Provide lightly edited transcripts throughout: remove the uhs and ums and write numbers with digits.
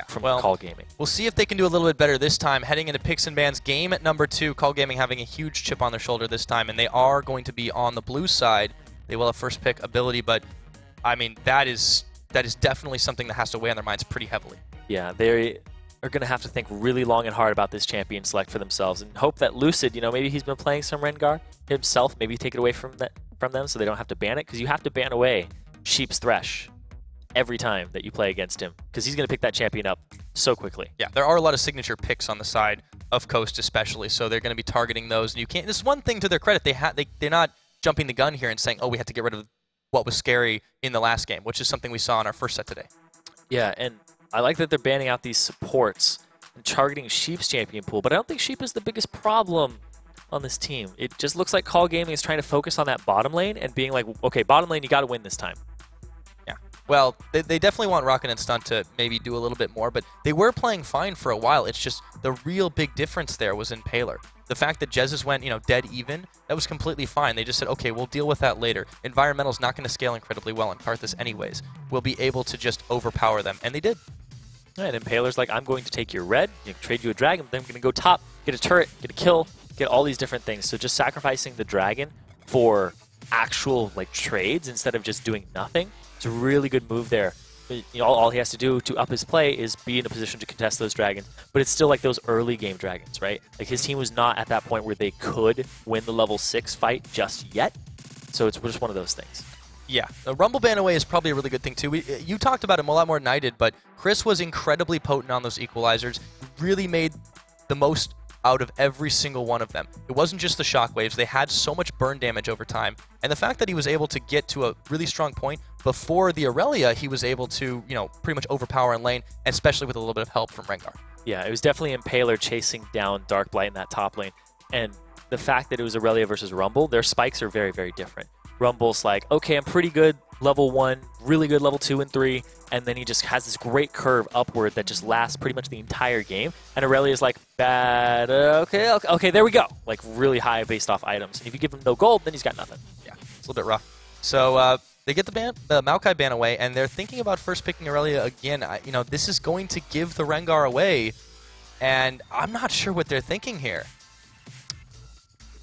from Call Gaming. We'll see if they can do a little bit better this time. Heading into Picks and Bans game at number 2, Call Gaming having a huge chip on their shoulder this time, and they are going to be on the blue side. They will have first pick ability, but I mean that is definitely something that has to weigh on their minds pretty heavily. Yeah, they are going to have to think really long and hard about this champion select for themselves, and hope that Lucid, you know, maybe he's been playing some Rengar himself, maybe take it away from them so they don't have to ban it, because you have to ban away Sheep's Thresh every time that you play against him, because he's going to pick that champion up so quickly. Yeah, there are a lot of signature picks on the side of Coast especially, so they're going to be targeting those. And you can't. This is one thing to their credit, they're not jumping the gun here and saying, oh, we had to get rid of what was scary in the last game, which is something we saw in our first set today. Yeah, and I like that they're banning out these supports and targeting Sheep's champion pool, but I don't think Sheep is the biggest problem on this team. It just looks like Call Gaming is trying to focus on that bottom lane and being like, okay, bottom lane, you got to win this time. Well, they definitely want Rocket and Stunt to maybe do a little bit more, but they were playing fine for a while. It's just the real big difference there was Impaler. The fact that Jez's went, you know, dead even, that was completely fine. They just said, okay, we'll deal with that later. Environmental's not going to scale incredibly well in Karthus anyways. We'll be able to just overpower them, and they did. Yeah, and Impaler's like, I'm going to take your red, trade you a dragon, then I'm going to go top, get a turret, get a kill, get all these different things. So just sacrificing the dragon for actual like trades instead of just doing nothing. It's a really good move there. You know, all he has to do to up his play is be in a position to contest those dragons. But it's still like those early game dragons, right? Like his team was not at that point where they could win the level 6 fight just yet. So it's just one of those things. Yeah, the Rumble ban away is probably a really good thing too. You talked about him a lot more than I did, but Chris was incredibly potent on those equalizers. Really made the most out of every single one of them. It wasn't just the shockwaves. They had so much burn damage over time. And the fact that he was able to get to a really strong point before the Aurelia, he was able to, you know, pretty much overpower in lane, especially with a little bit of help from Rengar. Yeah, it was definitely Impaler chasing down Dark Blight in that top lane. And the fact that it was Aurelia versus Rumble, their spikes are very, very different. Rumble's like, okay, I'm pretty good level 1, really good level 2 and 3, and then he just has this great curve upward that just lasts pretty much the entire game. And Aurelia's like, bad, okay, there we go. Like really high based off items. And if you give him no gold, then he's got nothing. Yeah, it's a little bit rough. So they get the Maokai ban away, and they're thinking about first picking Aurelia again. You know, this is going to give the Rengar away, and I'm not sure what they're thinking here.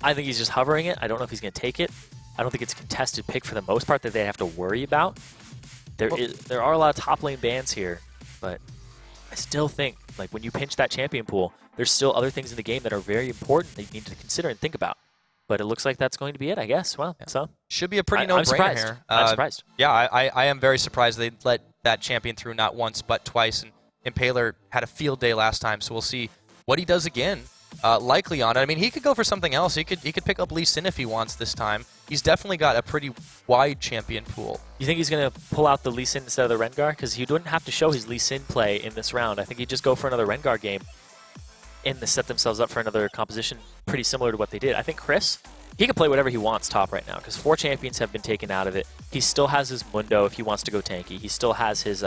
I think he's just hovering it. I don't know if he's going to take it. I don't think it's a contested pick for the most part that they have to worry about. There are a lot of top lane bans here, but I still think, like, when you pinch that champion pool, there's still other things in the game that are very important that you need to consider and think about. But it looks like that's going to be it, I guess. Well, yeah. So should be a pretty no-brainer here. I'm surprised. Yeah, I am very surprised they let that champion through not once but twice, and Impaler had a field day last time, so we'll see what he does again. Likely on it. I mean, he could go for something else. He could pick up Lee Sin if he wants this time. He's definitely got a pretty wide champion pool. You think he's going to pull out the Lee Sin instead of the Rengar? Because he wouldn't have to show his Lee Sin play in this round. I think he'd just go for another Rengar game and set themselves up for another composition pretty similar to what they did. I think Chris, he can play whatever he wants top right now because 4 champions have been taken out of it. He still has his Mundo if he wants to go tanky. He still has his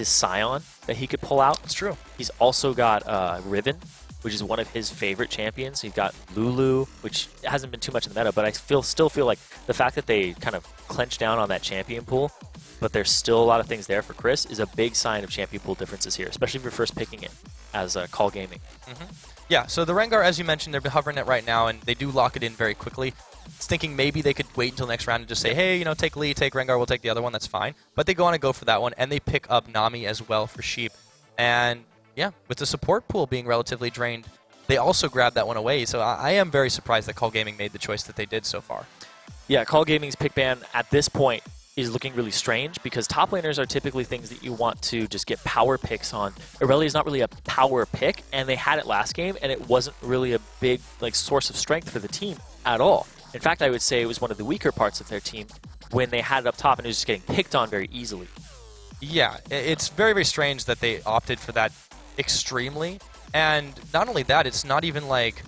Scion that he could pull out. It's true. He's also got Riven, which is one of his favorite champions. He's got Lulu, which hasn't been too much in the meta, but I still feel like the fact that they kind of clench down on that champion pool, but there's still a lot of things there for Chris, is a big sign of champion pool differences here, especially if you're first picking it as Call Gaming. Yeah, so the Rengar, as you mentioned, they're hovering it right now, and they do lock it in very quickly. It's thinking maybe they could wait until next round and just say, hey, you know, take Lee, take Rengar, we'll take the other one, that's fine. But they go for that one, and they pick up Nami as well for Sheep. And yeah, with the support pool being relatively drained, they also grabbed that one away. So I am very surprised that Call Gaming made the choice that they did so far. Yeah, Call Gaming's pick ban at this point is looking really strange because top laners are typically things that you want to just get power picks on. Aurelia is not really a power pick, and they had it last game, and it wasn't really a big source of strength for the team at all. In fact, I would say it was one of the weaker parts of their team when they had it up top and it was just getting picked on very easily. Yeah, it's very, very strange that they opted for that extremely. And not only that, it's not even like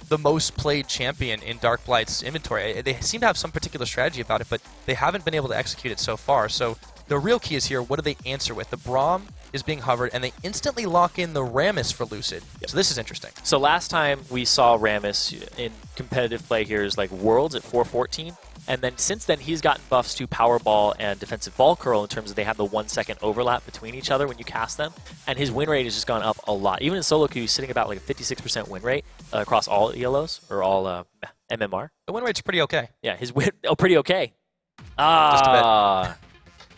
the most played champion in Dark Blight's inventory. They seem to have some particular strategy about it, but they haven't been able to execute it so far. So the real key is here, what do they answer with? The Braum is being hovered, and they instantly lock in the Rammus for Lucid. Yep. So this is interesting. So last time we saw Rammus in competitive play here is like Worlds at 414. And then since then, he's gotten buffs to Power Ball and Defensive Ball Curl in terms of they have the 1 second overlap between each other when you cast them. And his win rate has just gone up a lot. Even in solo queue, he's sitting about like a 56% win rate across all ELOs or all MMR. The win rate's pretty okay. Yeah, his win, pretty okay. Just a bit.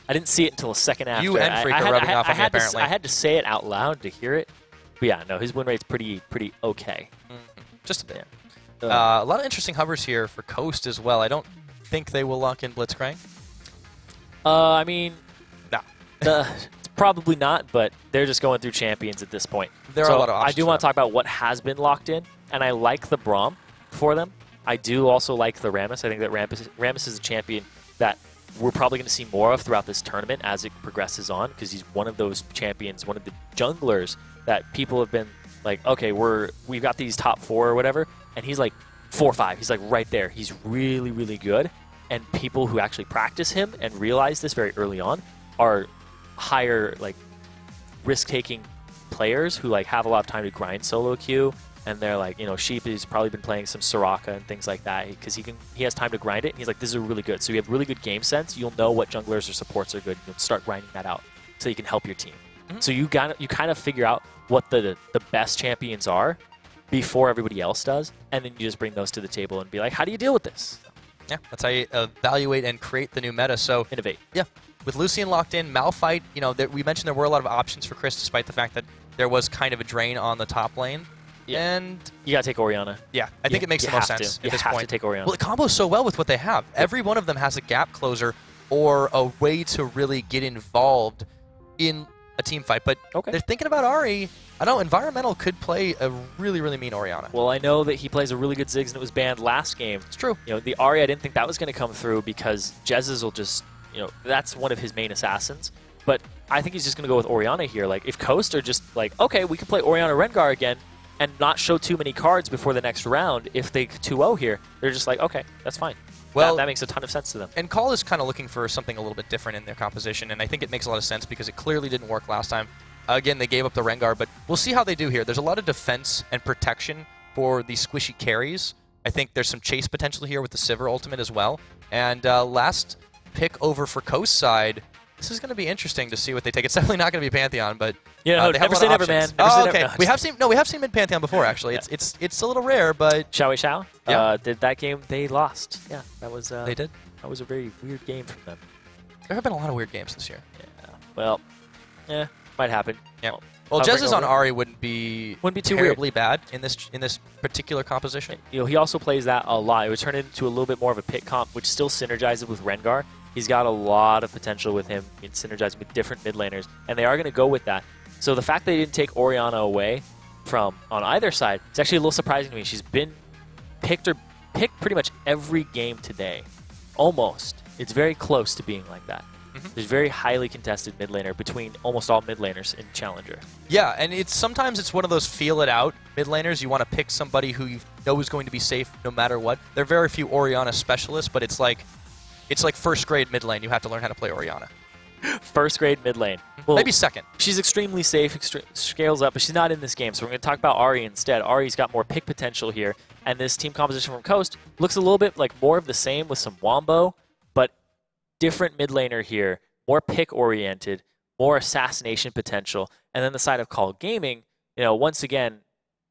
I didn't see it until a second after. You and Freak are rubbing off on me, apparently. I had to say it out loud to hear it. But yeah, no, his win rate's pretty okay. Just a bit. A lot of interesting hovers here for Coast as well. I don't think they will lock in Blitzcrank. I mean, no. Probably not, but they're just going through champions at this point. There are a lot of options. I do want to talk about what has been locked in, and I like the Braum for them. I do also like the Rammus. I think that Rammus is a champion that we're probably going to see more of throughout this tournament as it progresses on, because he's one of those champions, one of the junglers that people have been like, okay, we've got these top 4 or whatever, and he's like 4 or 5. He's like right there. He's really, really good, and people who actually practice him and realize this very early on are higher like risk-taking players who like have a lot of time to grind solo queue. And they're like, you know, Sheep has probably been playing some Soraka and things like that because he has time to grind it. And he's like, this is really good. So you have really good game sense. You'll know what junglers or supports are good. You'll start grinding that out so you can help your team. So you kind of figure out what the best champions are before everybody else does, and then you just bring those to the table and be like, how do you deal with this? Yeah, that's how you evaluate and create the new meta. So innovate. Yeah, with Lucian locked in, Malphite. You know, we mentioned there were a lot of options for Chris, despite the fact that there was kind of a drain on the top lane. Yeah. And you gotta take Orianna. Yeah, I think it makes the most sense at this point. You have to take Orianna. Well, it combos so well with what they have. Yep. Every one of them has a gap closer or a way to really get involved in a team fight. But they're thinking about Ahri. I know Environmental could play a really, really mean Orianna. Well, I know that he plays a really good Ziggs, and it was banned last game. It's true. You know, the Ahri, I didn't think that was going to come through because Jez's will just, you know, that's one of his main assassins. But I think he's just going to go with Orianna here. Like, if Coast are just like, okay, we can play Orianna Rengar again, and not show too many cards before the next round, if they 2-0 here, they're just like, okay, that's fine. Well, that makes a ton of sense to them. And Call is kind of looking for something a little bit different in their composition, and I think it makes a lot of sense because it clearly didn't work last time. Again, they gave up the Rengar, but we'll see how they do here. There's a lot of defense and protection for the squishy carries. I think there's some chase potential here with the Sivir ultimate as well. And last pick over for Coast side, this is going to be interesting to see what they take. It's definitely not going to be Pantheon, but yeah, they have never say never, man. Oh, okay. We have seen mid Pantheon before, actually. Yeah. It's a little rare, but Shao Shao. Yeah. Did that game? They lost. Yeah, that was. They did. That was a very weird game from them. There have been a lot of weird games this year. Yeah. Well, yeah, might happen. Yeah. Well, Jez's on Ahri wouldn't be too terribly bad in this particular composition. You know, he also plays that a lot. It would turn it into a little bit more of a pick comp, which still synergizes with Rengar. He's got a lot of potential with him in synergizing with different mid laners, and they are going to go with that. So the fact they didn't take Orianna away from on either side, it's actually a little surprising to me. She's been picked pretty much every game today, almost. It's very close to being like that. There's very highly contested mid laner between almost all mid laners in Challenger. Yeah, and sometimes it's one of those feel it out mid laners. You want to pick somebody who you know is going to be safe no matter what. There are very few Orianna specialists, but it's like first grade mid lane. You have to learn how to play Orianna. First grade mid lane. Well, maybe second. She's extremely safe, scales up, but she's not in this game. So we're going to talk about Ahri instead. Ahri's got more pick potential here, and this team composition from Coast looks a little bit like more of the same with some Wombo, but different mid laner here, more pick oriented, more assassination potential, and then the side of Call Gaming, you know, once again,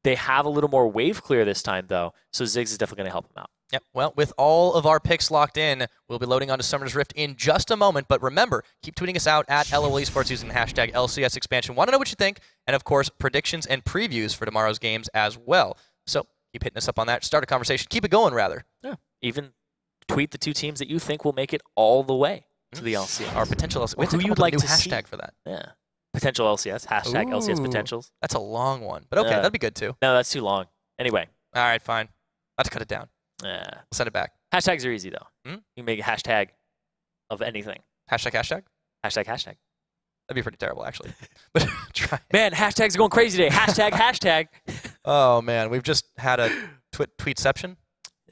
they have a little more wave clear this time though, so Ziggs is definitely going to help them out. Yep. Well, with all of our picks locked in, we'll be loading onto Summoner's Rift in just a moment. But remember, keep tweeting us out at LOL Esports using the hashtag LCS expansion. Want to know what you think? And of course, predictions and previews for tomorrow's games as well. So keep hitting us up on that. Start a conversation. Keep it going, rather. Yeah. Even tweet the 2 teams that you think will make it all the way to the LCS. Our potential LCS. Who you'd like to see. hashtag for that. Yeah. Potential LCS. Hashtag LCS potentials. That's a long one. But okay, that'd be good too. No, that's too long. Anyway. All right, fine. Let's cut it down. Yeah. We'll send it back. Hashtags are easy, though. You can make a hashtag of anything. Hashtag? Hashtag. That'd be pretty terrible, actually. But try. Man, hashtags are going crazy today. Hashtag. Oh, man. We've just had a tweetception.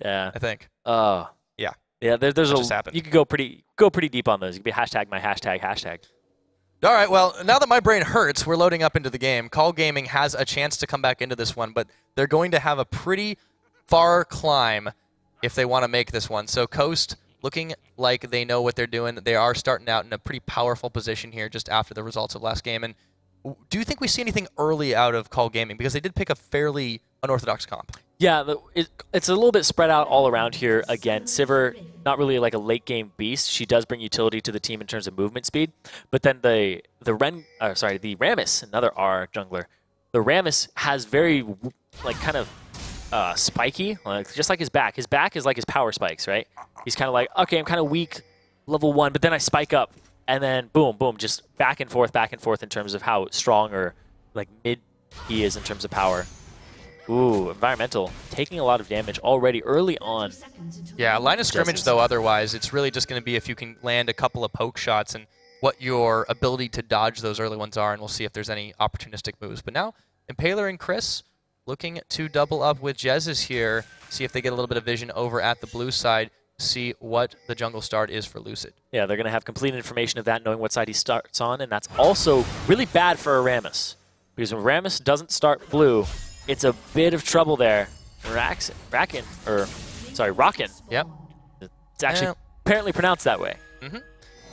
Yeah. I think. Oh. Yeah. Yeah, there's just happened. You could go pretty deep on those. You could be hashtag my hashtag. All right, well, now that my brain hurts, we're loading up into the game. Call Gaming has a chance to come back into this one, but they're going to have a pretty far climb if they want to make this one. So Coast looking like they know what they're doing. They are starting out in a pretty powerful position here just after the results of last game. And do you think we see anything early out of Call Gaming? Because they did pick a fairly unorthodox comp. Yeah, it's a little bit spread out all around here. Again, Sivir, not really like a late game beast. She does bring utility to the team in terms of movement speed. But then the Rammus, another R jungler, the Rammus has very like kind of spiky, like just like his back. His back is like his power spikes, right? He's kind of like, okay, I'm kind of weak, level 1, but then I spike up, and then boom, boom, just back and forth in terms of how strong or like mid he is in terms of power. Ooh, environmental, taking a lot of damage already early on. Yeah, line of scrimmage though, otherwise, it's really just going to be if you can land a couple of poke shots and what your ability to dodge those early ones are, and we'll see if there's any opportunistic moves. But now, Impaler and Chris looking to double up with Jez's here, see if they get a little bit of vision over at the blue side, see what the jungle start is for Lucid. Yeah, they're going to have complete information of that, knowing what side he starts on, and that's also really bad for a Rammus. Because when Rammus doesn't start blue, it's a bit of trouble there. Rockin. Yep. It's actually apparently pronounced that way.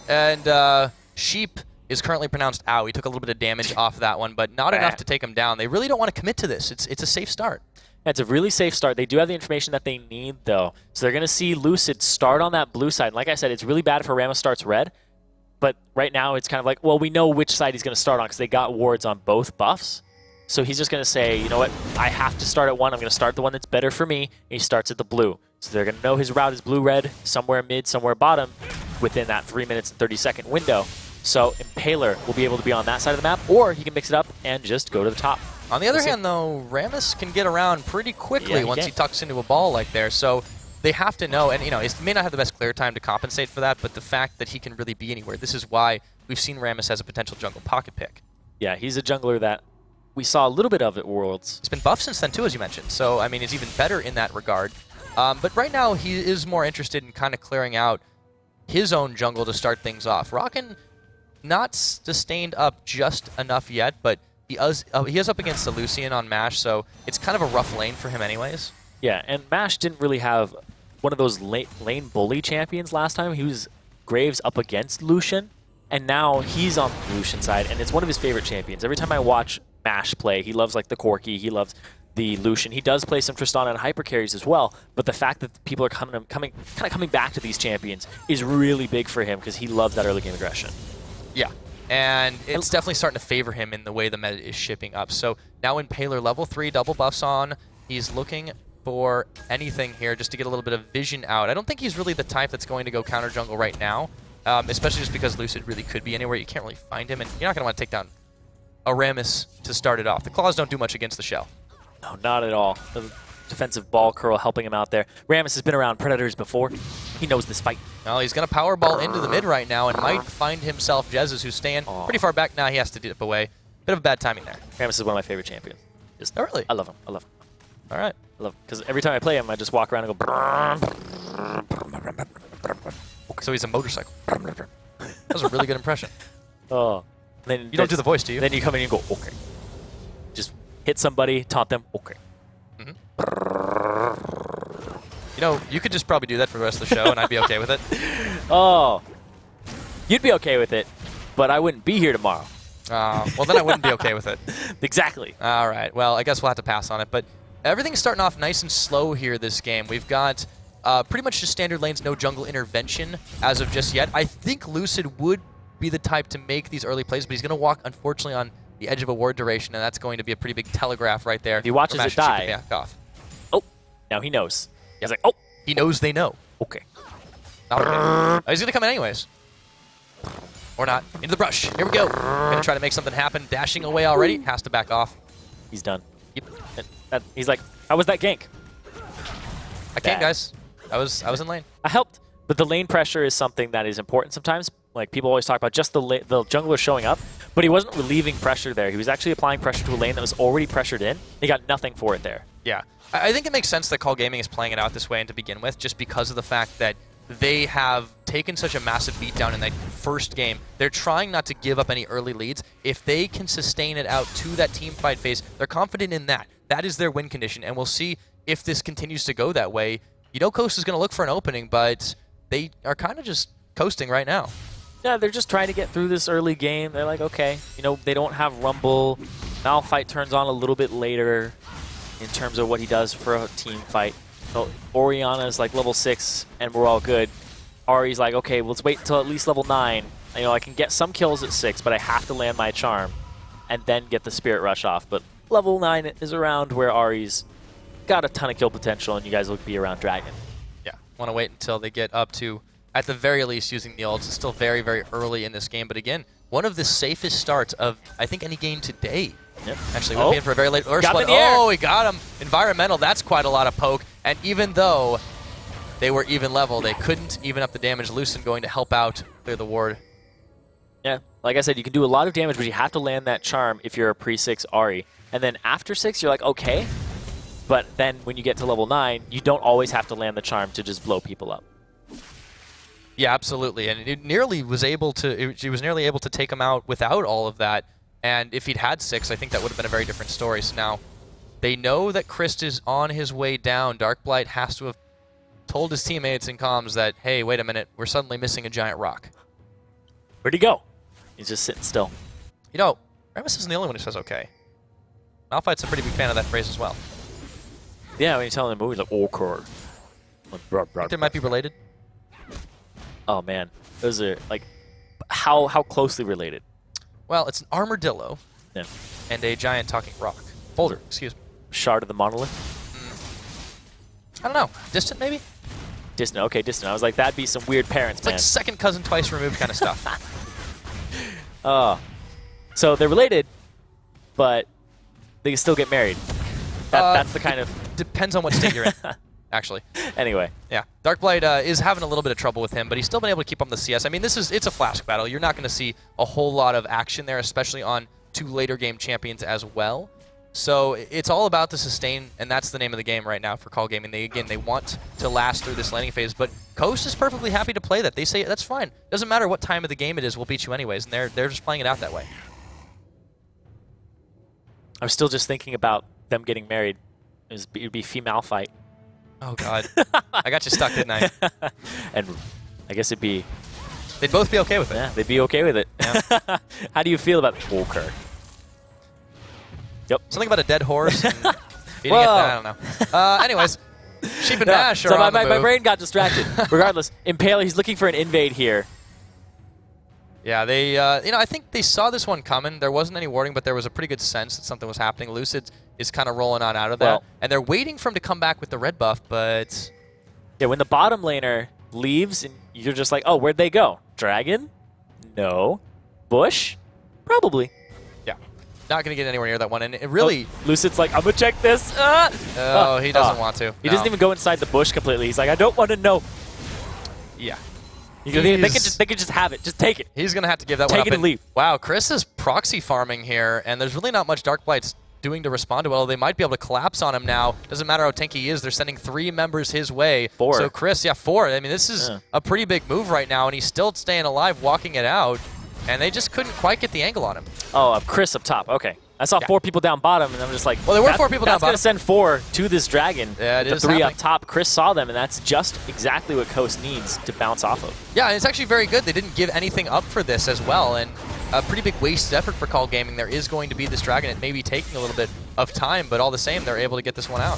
And Sheep is currently pronounced ow. He took a little bit of damage off that one, but not enough to take him down. They really don't want to commit to this. It's a safe start. Yeah, it's a really safe start. They do have the information that they need, though. So they're going to see Lucid start on that blue side. And like I said, it's really bad if Rammus starts red. But right now, it's kind of like, well, we know which side he's going to start on because they got wards on both buffs. So he's just going to say, you know what, I have to start at one. I'm going to start the one that's better for me. And he starts at the blue. So they're going to know his route is blue-red, somewhere mid, somewhere bottom, within that 3 minutes and 30-second window. So Impaler will be able to be on that side of the map, or he can mix it up and just go to the top. On the other hand, though, Rammus can get around pretty quickly once he tucks into a ball like there. So they have to know, and you know, he may not have the best clear time to compensate for that, but the fact that he can really be anywhere, this is why we've seen Rammus as a potential jungle pocket pick. Yeah, he's a jungler that we saw a little bit of at Worlds. He's been buffed since then, too, as you mentioned. So, I mean, he's even better in that regard. But right now, he is more interested in kind of clearing out his own jungle to start things off. Rockin' not sustained up just enough yet, but he is up against the Lucian on MASH, so it's kind of a rough lane for him anyways. Yeah, and MASH didn't really have one of those lane bully champions last time. He was Graves up against Lucian, and now he's on the Lucian side, and it's one of his favorite champions. Every time I watch MASH play, he loves like the Corki, he loves the Lucian. He does play some Tristana and hyper carries as well, but the fact that people are coming back to these champions is really big for him because he loves that early game aggression. Yeah, and it's definitely starting to favor him in the way the meta is shipping up. So now Impaler level 3, double buffs on. He's looking for anything here just to get a little bit of vision out. I don't think he's really the type that's going to go counter jungle right now, especially just because Lucid really could be anywhere. You can't really find him, and you're not going to want to take down a Rammus to start it off. The claws don't do much against the shell. No, not at all. The defensive ball curl helping him out there. Rammus has been around Predators before. He knows this fight. Well, he's going to power ball into the mid right now and might find himself Jez's, who's staying pretty far back now. He has to dip away. Bit of bad timing there. Rammus is one of my favorite champions. Just, oh, really? I love him. I love him. All right. I love him. Because every time I play him, I just walk around and go... So he's a motorcycle. That was a really good impression. Oh. Then you don't do the voice, do you? Then you come in and go, okay. Just hit somebody, taunt them, okay. You know, you could just probably do that for the rest of the show, and I'd be okay with it. Oh. You'd be okay with it, but I wouldn't be here tomorrow. Well, then I wouldn't be okay with it. Exactly. All right. Well, I guess we'll have to pass on it, but everything's starting off nice and slow here this game. We've got pretty much just standard lanes, no jungle intervention as of just yet. I think Lucid would be the type to make these early plays, but he's going to walk, unfortunately, on the edge of a ward duration, and that's going to be a pretty big telegraph right there. If he watches it die. Back off. Oh, now he knows. He's like, oh. He knows they know. Okay. Not okay. Oh, he's going to come in anyways. Or not. Into the brush. Here we go. Going to try to make something happen. Dashing away already. Has to back off. He's done. Yep. He's like, how was that gank? I can't, guys. I was in lane. I helped. But the lane pressure is something that is important sometimes. Like, people always talk about just the jungler showing up, but he wasn't relieving pressure there. He was actually applying pressure to a lane that was already pressured in. He got nothing for it there. Yeah. I think it makes sense that Call Gaming is playing it out this way and to begin with, just because of the fact that they have taken such a massive beatdown in that first game. They're trying not to give up any early leads. If they can sustain it out to that team fight phase, they're confident in that. That is their win condition, and we'll see if this continues to go that way. You know Coast is going to look for an opening, but they are kind of just coasting right now. Yeah, they're just trying to get through this early game. They're like, okay, you know, they don't have Rumble. Malphite turns on a little bit later in terms of what he does for a team fight. So Orianna's like level 6, and we're all good. Ari's like, okay, let's wait until at least level 9. You know, I can get some kills at 6, but I have to land my charm and then get the Spirit Rush off. But level 9 is around where Ari's got a ton of kill potential, and you guys will be around Dragon. Yeah, want to wait until they get up to, at the very least, using the ults. It's still very, very early in this game. But again, one of the safest starts of, I think, any game today. Yep. Actually, we're in for a very late Ursa. Oh, he got him. Environmental, that's quite a lot of poke. And even though they were even level, they couldn't even up the damage. Lucen going to help out, clear the ward. Yeah, like I said, you can do a lot of damage, but you have to land that charm if you're a pre-6 Ahri. And then after 6, you're like, okay. But then when you get to level 9, you don't always have to land the charm to just blow people up. Yeah, absolutely. And it nearly was able to, she was nearly able to take him out without all of that. And if he'd had 6, I think that would have been a very different story. So now they know that Chris is on his way down. Darkblight has to have told his teammates in comms that, hey, wait a minute, we're suddenly missing a giant rock. Where'd he go? He's just sitting still. You know, Remus isn't the only one who says okay. Malphite's a pretty big fan of that phrase as well. Yeah, when you tell him the movie, like, okay. I think they might be related. Oh, man. Those are, like, how closely related? Well, it's an armadillo and a giant talking rock. Boulder, excuse me. Shard of the monolith? I don't know. Distant, maybe? Distant. Okay, distant. I was like, that'd be some weird parents, it's like second cousin twice removed kind of stuff. So they're related, but they can still get married. That's the kind of... Depends on what state you're in, actually. Anyway. Yeah. Darkblight is having a little bit of trouble with him, but he's still been able to keep on the CS. I mean, it's a flash battle. You're not going to see a whole lot of action there, especially on 2 later game champions as well. So it's all about the sustain, and that's the name of the game right now for Call Gaming. They want to last through this laning phase, but Coast is perfectly happy to play that. They say, that's fine. Doesn't matter what time of the game it is, we'll beat you anyways, and they're just playing it out that way. I'm still just thinking about them getting married. It'd be female fight. Oh, God. I got you stuck, didn't I? And I guess it'd be... They'd both be okay with it. Yeah, they'd be okay with it. Yeah. How do you feel about Walker? Yep. Something about a dead horse and beating it. I don't know. Anyways, Sheep and Nash are on the move. My brain got distracted. Regardless, Impaler, he's looking for an invade here. Yeah, they, you know, I think they saw this one coming. There wasn't any warning, but there was a pretty good sense that something was happening. Lucid is kind of rolling on out of that. And they're waiting for him to come back with the red buff, but... Yeah, when the bottom laner leaves, and you're just like, oh, where'd they go? Dragon? No. Bush? Probably. Yeah. Not going to get anywhere near that one. And it really... Oh, Lucid's like, I'm going to check this. Oh, he doesn't want to. He doesn't even go inside the bush completely. He's like, I don't want to know. Yeah. They could just have it. Just take it. He's going to have to give that one up. Take it and leave. Wow, Chris is proxy farming here, and there's really not much Darkblight's doing to respond to it. Well, they might be able to collapse on him now. Doesn't matter how tanky he is. They're sending 3 members his way. 4. So Chris, yeah, 4. I mean, this is a pretty big move right now, and he's still staying alive, walking it out, and they just couldn't quite get the angle on him. Oh, Chris up top. Okay. I saw 4 people down bottom, and I'm just like, well, there were 4 people down bottom. That's going to send 4 to this dragon. Yeah, it the is 3 happening. up top. Chris saw them, and that's just exactly what Coast needs to bounce off of. Yeah, and it's actually very good. They didn't give anything up for this as well, and a pretty big wasted effort for Call Gaming. There is going to be this dragon. It may be taking a little bit of time, but all the same, they're able to get this one out.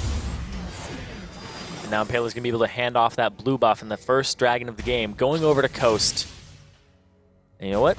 And now Impaler's going to be able to hand off that blue buff in the first dragon of the game, going over to Coast. And you know what?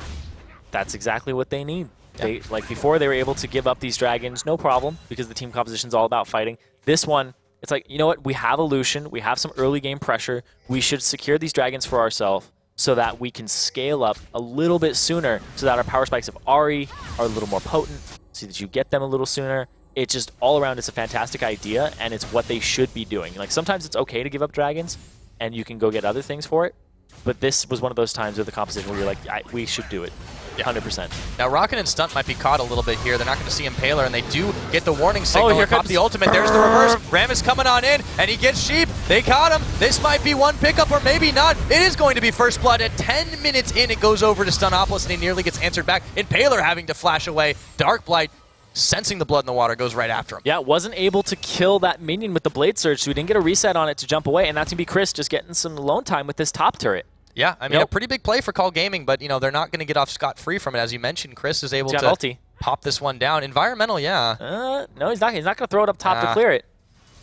That's exactly what they need. They, like before, they were able to give up these dragons, no problem, because the team composition is all about fighting. This one, it's like, you know what? We have a Lucian. We have some early game pressure. We should secure these dragons for ourselves so that we can scale up a little bit sooner so that our power spikes of Ahri are a little more potent, so that you get them a little sooner. It just, all around, it's a fantastic idea, and it's what they should be doing. Like, sometimes it's okay to give up dragons, and you can go get other things for it, but this was one of those times with the composition where you're like, we should do it. 100%. Now, Rocket and Stunt might be caught a little bit here. They're not going to see Impaler, and they do get the warning signal. Oh, here comes the ultimate. There's the reverse. Ram is coming on in, and he gets Sheep. They caught him. This might be one pickup, or maybe not. It is going to be first blood. At 10 minutes in, it goes over to Stunopolis, and he nearly gets answered back. Impaler having to flash away. Darkblight sensing the blood in the water, goes right after him. Yeah, wasn't able to kill that minion with the Blade Surge, so he didn't get a reset on it to jump away, and that's going to be Chris just getting some alone time with this top turret. Yeah, I mean, a pretty big play for Call Gaming, but, you know, they're not going to get off scot-free from it. As you mentioned, Chris is able to ulti. Pop this one down. Environmental, yeah. No, he's not going to throw it up top to clear it.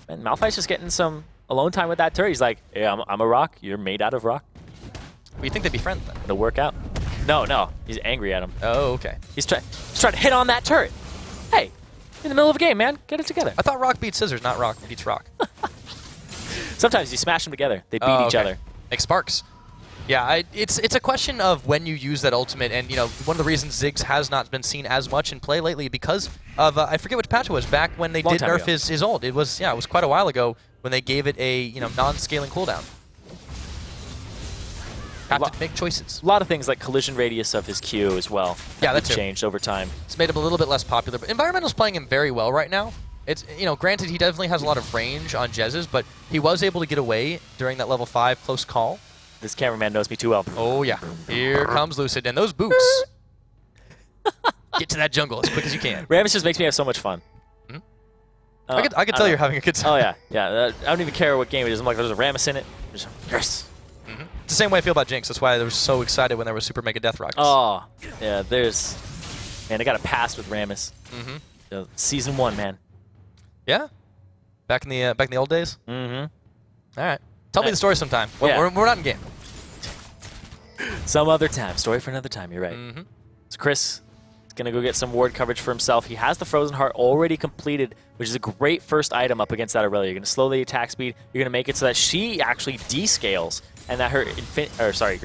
And Malphite's just getting some alone time with that turret. He's like, hey, I'm a rock. You're made out of rock. Well, you think they'd be friends then? It'll work out. No. He's angry at him. Oh, okay. He's trying to hit on that turret. Hey, in the middle of a game, man. Get it together. I thought rock beats scissors, not rock beats rock. Sometimes you smash them together. They beat each other. Make sparks. Yeah, it's a question of when you use that ultimate, and, you know, one of the reasons Ziggs has not been seen as much in play lately because of, I forget which patch it was, back when they did nerf his ult. It was quite a while ago when they gave it a, you know, non-scaling cooldown. Have to make choices. A lot of things like collision radius of his Q as well. Yeah, that's changed over time. It's made him a little bit less popular, but Environmental's playing him very well right now. It's, you know, granted he definitely has a lot of range on Jezz's, but he was able to get away during that level 5 close call. This cameraman knows me too well. Oh, yeah. Here comes Lucid. And those boots. Get to that jungle as quick as you can. Rammus just makes me have so much fun. Mm-hmm. I could tell you're having a good time. Oh, yeah. Yeah. I don't even care what game it is. I'm like, there's a Rammus in it. Yes. Mm-hmm. It's the same way I feel about Jinx. That's why I was so excited when there was Super Mega Death Rockets. Oh, yeah. Man, I got a pass with Rammus. Mm-hmm. Season 1, man. Yeah? Back in the old days? Mm-hmm. All right. Tell me the story sometime. Yeah. We're not in game. Some other time. Story for another time. You're right. Mm-hmm. So Chris is going to go get some ward coverage for himself. He has the Frozen Heart already completed, which is a great first item up against that Aurelia. You're going to slow the attack speed. You're going to make it so that she actually descales and that her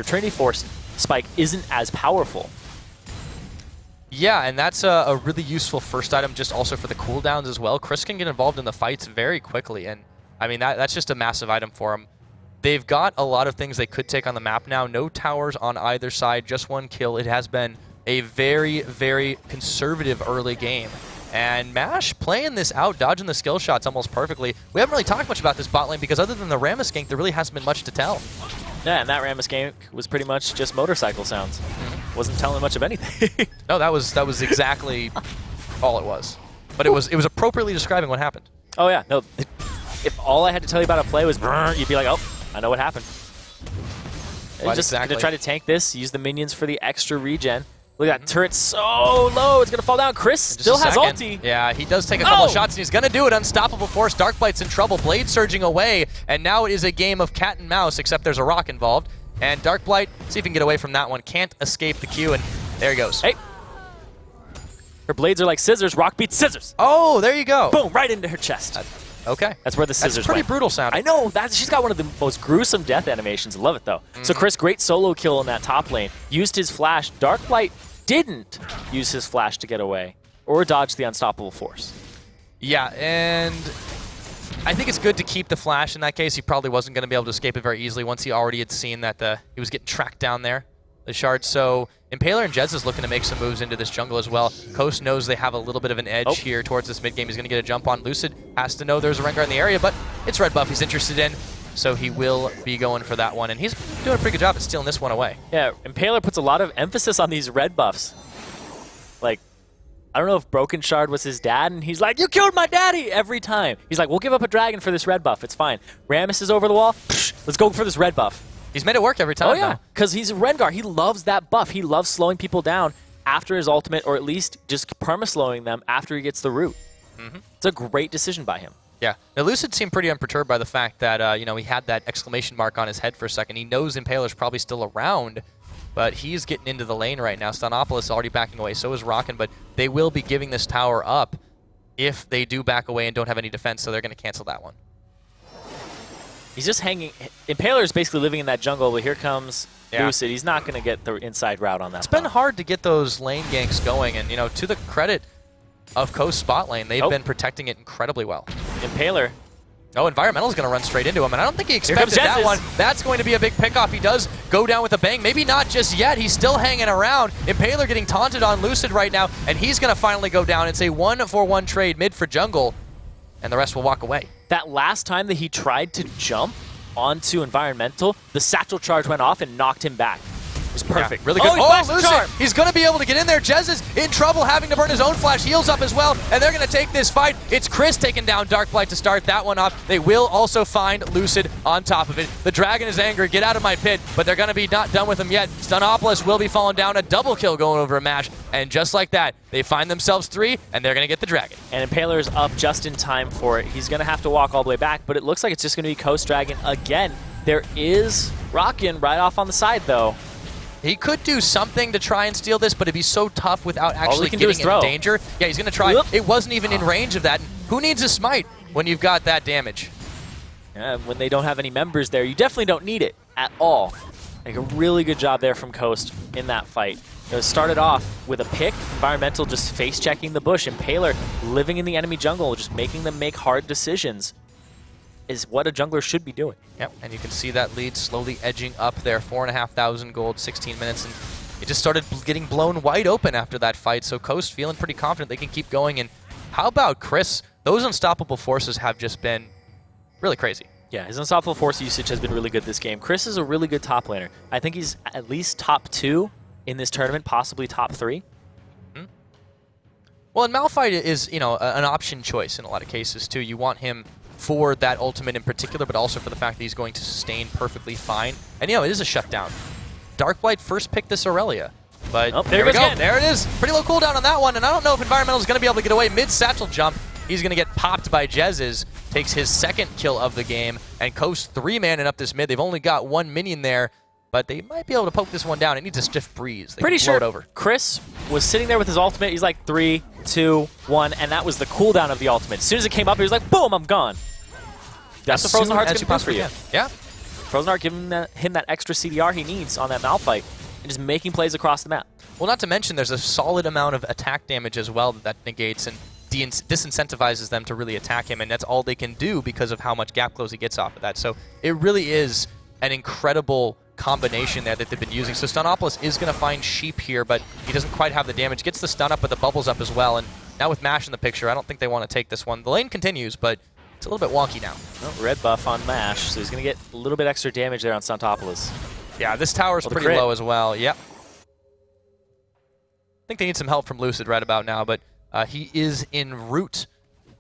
Trinity Force spike isn't as powerful. Yeah, and that's a really useful first item just also for the cooldowns as well. Chris can get involved in the fights very quickly, and I mean, that's just a massive item for him. They've got a lot of things they could take on the map now. No towers on either side, just one kill. It has been a very, very conservative early game. And MASH playing this out, dodging the skill shots almost perfectly. We haven't really talked much about this bot lane because other than the Rammus gank, there really hasn't been much to tell. Yeah, and that Rammus gank was pretty much just motorcycle sounds. Wasn't telling much of anything. No, that was exactly all it was. But it was appropriately describing what happened. Oh, yeah. No. If all I had to tell you about a play was you'd be like, oh, I know what happened. Just going to try to tank this, use the minions for the extra regen. Look at that turret so low, it's going to fall down. Chris still has ulti. Yeah, he does take a couple of shots, and he's going to do it. Unstoppable Force, Darkblight's in trouble, Blade surging away, and now it is a game of cat and mouse, except there's a rock involved. And Darkblight, see if he can get away from that one, can't escape the Q, and there he goes. Hey. Her blades are like scissors, rock beats scissors. Oh, there you go. Boom, right into her chest. Okay. That's where the scissors That's pretty brutal sounding. I know. She's got one of the most gruesome death animations. I love it, though. So Chris, great solo kill in that top lane. Used his flash. Darkblight didn't use his flash to get away or dodge the Unstoppable Force. Yeah, and I think it's good to keep the flash in that case. He probably wasn't going to be able to escape it very easily once he already had seen that he was getting tracked down there, the shard. So Impaler and Jez is looking to make some moves into this jungle as well. Coast knows they have a little bit of an edge here towards this mid game. He's going to get a jump on. Lucid has to know there's a Rengar in the area, but it's red buff he's interested in, so he will be going for that one. And he's doing a pretty good job at stealing this one away. Yeah, Impaler puts a lot of emphasis on these red buffs. Like, I don't know if Broken Shard was his dad, and he's like, you killed my daddy every time. He's like, we'll give up a dragon for this red buff. It's fine. Rammus is over the wall. Let's go for this red buff. He's made it work every time. Oh, yeah, because he's a Rengar. He loves that buff. He loves slowing people down after his ultimate, or at least just perma-slowing them after he gets the root. It's a great decision by him. Yeah. Now, Lucid seemed pretty unperturbed by the fact that, you know, he had that exclamation mark on his head for a second. He knows Impaler's probably still around, but he's getting into the lane right now. Stunopolis is already backing away. So is Rockin', but they will be giving this tower up if they do back away and don't have any defense, so they're going to cancel that one. He's just hanging. Impaler is basically living in that jungle, but here comes Lucid. He's not going to get the inside route on that. It's been hard to get those lane ganks going, and, you know, to the credit of Coast spot lane, they've been protecting it incredibly well. Impaler. Oh, Environmental's going to run straight into him, and I don't think he expected that one. That's going to be a big pickoff. He does go down with a bang. Maybe not just yet. He's still hanging around. Impaler getting taunted on Lucid right now, and he's going to finally go down. It's a 1-for-1 trade mid for jungle, and the rest will walk away. That last time that he tried to jump onto Environmental, the satchel charge went off and knocked him back. It's perfect. Yeah, really good. Oh, Lucid, he's going to be able to get in there. Jez is in trouble, having to burn his own flash. Heals up as well, and they're going to take this fight. It's Chris taking down Darkblight to start that one off. They will also find Lucid on top of it. The Dragon is angry. Get out of my pit, but they're going to be not done with him yet. Stunnopolis will be falling down. A double kill going over a Mash, and just like that, they find themselves 3, and they're going to get the Dragon. And Impaler's up just in time for it. He's going to have to walk all the way back, but it looks like it's just going to be Coast Dragon again. There is Rockin right off on the side, though. He could do something to try and steal this, but it'd be so tough without actually getting in danger. Yeah, he's going to try. Whoop. It wasn't even in range of that. Who needs a smite when you've got that damage? Yeah, when they don't have any members there, you definitely don't need it at all. Like a really good job there from Coast in that fight. It started off with a pick, Environmental just face-checking the bush, Impaler living in the enemy jungle, just making them make hard decisions, is what a jungler should be doing. Yep, and you can see that lead slowly edging up there, 4,500 gold, 16 minutes, and it just started getting blown wide open after that fight, so Coast feeling pretty confident they can keep going, and how about Chris? Those unstoppable forces have just been really crazy. Yeah, his unstoppable force usage has been really good this game. Chris is a really good top laner. I think he's at least top 2 in this tournament, possibly top 3. Mm-hmm. Well, and Malphite is, you know, an option choice in a lot of cases, too. You want him for that ultimate in particular, but also for the fact that he's going to sustain perfectly fine. And, you know, it is a shutdown. Darkblight first picked this Aurelia. But there we go. Again. There it is. Pretty low cooldown on that one, and I don't know if Environmental is going to be able to get away. Mid-satchel jump. He's going to get popped by Jez's. Takes his second kill of the game, and Coast 3-manning up this mid. They've only got 1 minion there, but they might be able to poke this one down. It needs a stiff breeze. They Pretty sure it over. Chris was sitting there with his ultimate. He's like 3, 2, 1, and that was the cooldown of the ultimate. As soon as it came up, he was like, boom, I'm gone. That's the Frozen Heart's going to do for you. Yeah. Frozen Heart giving him that extra CDR he needs on that Malphite and just making plays across the map. Well, not to mention there's a solid amount of attack damage as well that negates and disincentivizes them to really attack him, and that's all they can do because of how much gap close he gets off of that. So it really is an incredible combination there that they've been using. So Stunnopolis is going to find Sheep here, but he doesn't quite have the damage. Gets the stun up, but the bubbles up as well. And now with Mash in the picture, I don't think they want to take this one. The lane continues, but it's a little bit wonky now. Well, red buff on Mash, so he's going to get a little bit extra damage there on Stuntopolis. Yeah, this tower's pretty low as well. Yep. I think they need some help from Lucid right about now, but he is en route.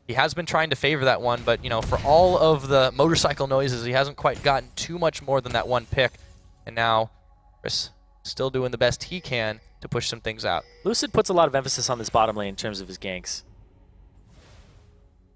He has been trying to favor that one, but, you know, for all of the motorcycle noises, he hasn't quite gotten too much more than that one pick. And now, Chris still doing the best he can to push some things out. Lucid puts a lot of emphasis on this bottom lane in terms of his ganks.